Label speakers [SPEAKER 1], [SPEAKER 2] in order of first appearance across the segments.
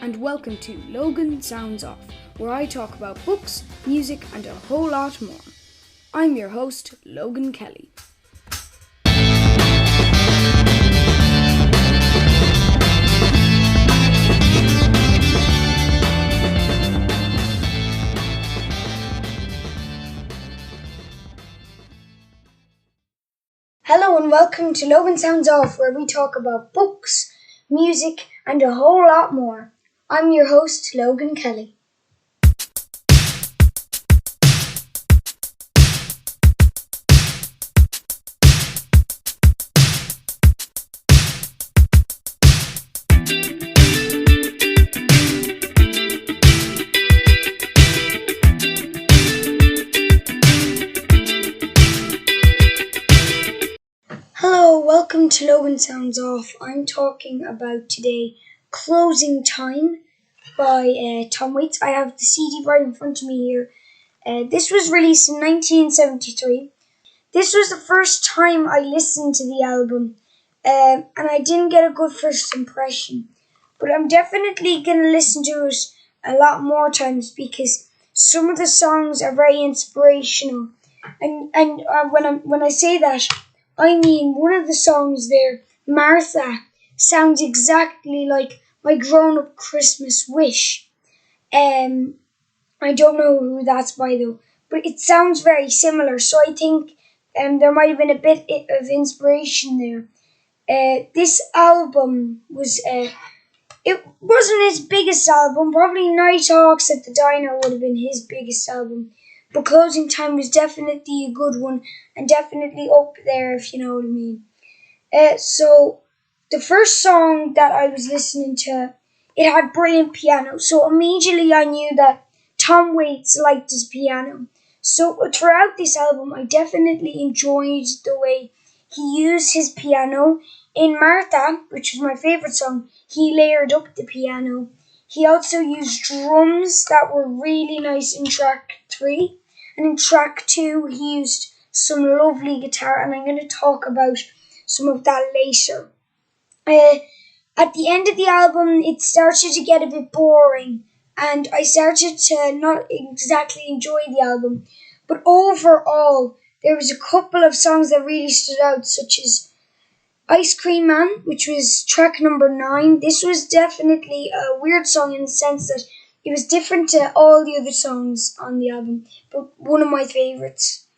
[SPEAKER 1] and welcome to Logan Sounds Off, where I talk about books, music, and a whole lot more. I'm your host, Logan Kelly. Hello and welcome to Logan Sounds Off, where we talk about books, music, and a whole lot more. I'm your host, Logan Kelly. Hello, welcome to Logan Sounds Off. I'm talking about today Closing Time by Tom Waits. I have the CD right in front of me here. This was released in 1973. This was the first time I listened to the album, and I didn't get a good first impression. But I'm definitely going to listen to it a lot more times because some of the songs are very inspirational. And when I say that, I mean one of the songs there, Martha, sounds exactly like my grown-up Christmas wish. I don't know who that's by though, but it sounds very similar. So I think there might have been a bit of inspiration there. This album was it wasn't his biggest album. Probably Night Hawks at the Diner would have been his biggest album. But Closing Time was definitely a good one and definitely up there, if you know what I mean. So the first song that I was listening to, it had brilliant piano. So immediately I knew that Tom Waits liked his piano. So throughout this album, I definitely enjoyed the way he used his piano. In Martha, which was my favourite song, he layered up the piano. He also used drums that were really nice in track 3. And in track 2, he used some lovely guitar. And I'm going to talk about some of that later. At the end of the album, it started to get a bit boring. And I started to not exactly enjoy the album. But overall, there was a couple of songs that really stood out, such as Ice Cream Man, which was track number 9. This was definitely a weird song in the sense that it was different to all the other songs on the album, but one of my favourites.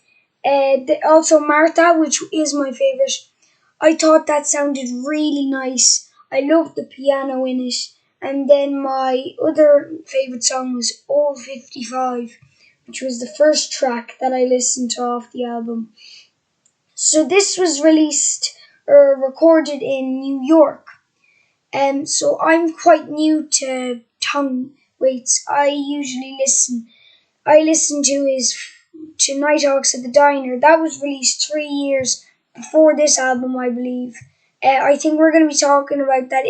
[SPEAKER 1] Also Martha, which is my favourite. I thought that sounded really nice. I loved the piano in it. And then my other favourite song was Old 55, which was the first track that I listened to off the album. So this was recorded in New York. So I'm quite new to Tom Waits. I listen to Night Hawks at the Diner. That was released 3 years before this album, I believe. I think we're going to be talking about that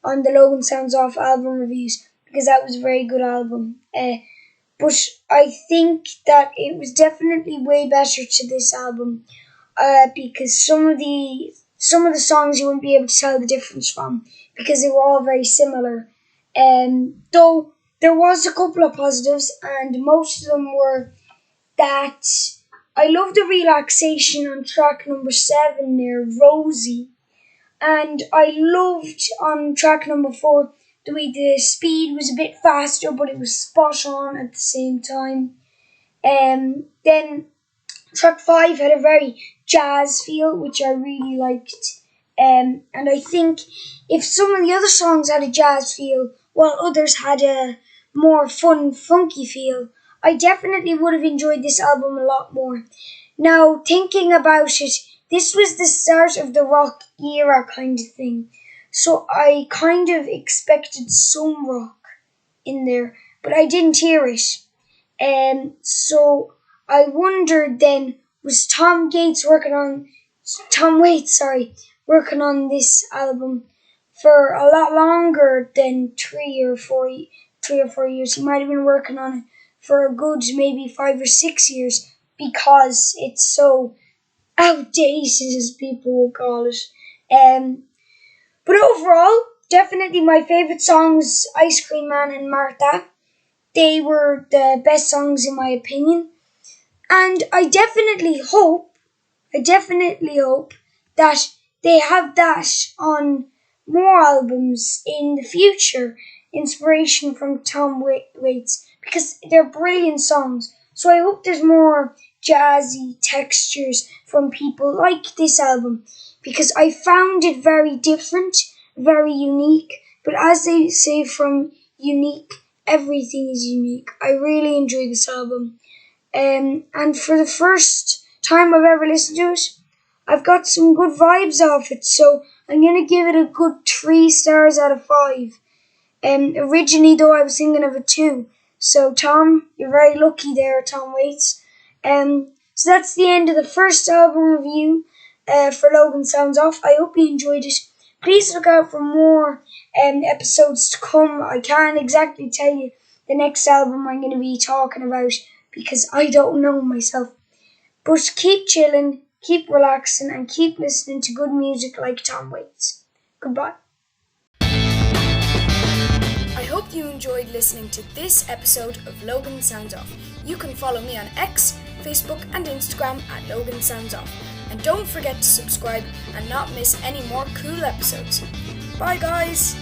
[SPEAKER 1] on the Logan Sounds Off album reviews because that was a very good album. But I think that it was definitely way better to this album. Because some of the songs you wouldn't be able to tell the difference from because they were all very similar. Though there was a couple of positives, and most of them were that I love the relaxation on track number 7 there, Rosie, and I loved on track number 4 the way the speed was a bit faster, but it was spot on at the same time. Then track 5 had a very jazz feel, which I really liked. And I think if some of the other songs had a jazz feel, while others had a more fun, funky feel, I definitely would have enjoyed this album a lot more. Now, thinking about it, this was the start of the rock era kind of thing. So I kind of expected some rock in there, but I didn't hear it. So I wondered then, was Tom Waits working on this album for a lot longer than 3 or 4 years. He might have been working on it for a good maybe 5 or 6 years because it's so outdated, as people will call it. But overall, definitely my favourite songs, Ice Cream Man and Martha. They were the best songs in my opinion. And I definitely hope that they have that on more albums in the future, inspiration from Tom Waits, because they're brilliant songs. So I hope there's more jazzy textures from people like this album, because I found it very different, very unique. But as they say from unique, everything is unique. I really enjoy this album. And for the first time I've ever listened to it, I've got some good vibes off it, so I'm going to give it a good 3 stars out of 5. Originally, though, I was thinking of a 2. So, Tom, you're very lucky there, Tom Waits. So that's the end of the first album review for Logan Sounds Off. I hope you enjoyed it. Please look out for more episodes to come. I can't exactly tell you the next album I'm going to be talking about because I don't know myself. But keep chilling, keep relaxing, and keep listening to good music like Tom Waits. Goodbye. I hope you enjoyed listening to this episode of Logan Sounds Off. You can follow me on X, Facebook, and Instagram at Logan Sounds Off. And don't forget to subscribe and not miss any more cool episodes. Bye, guys!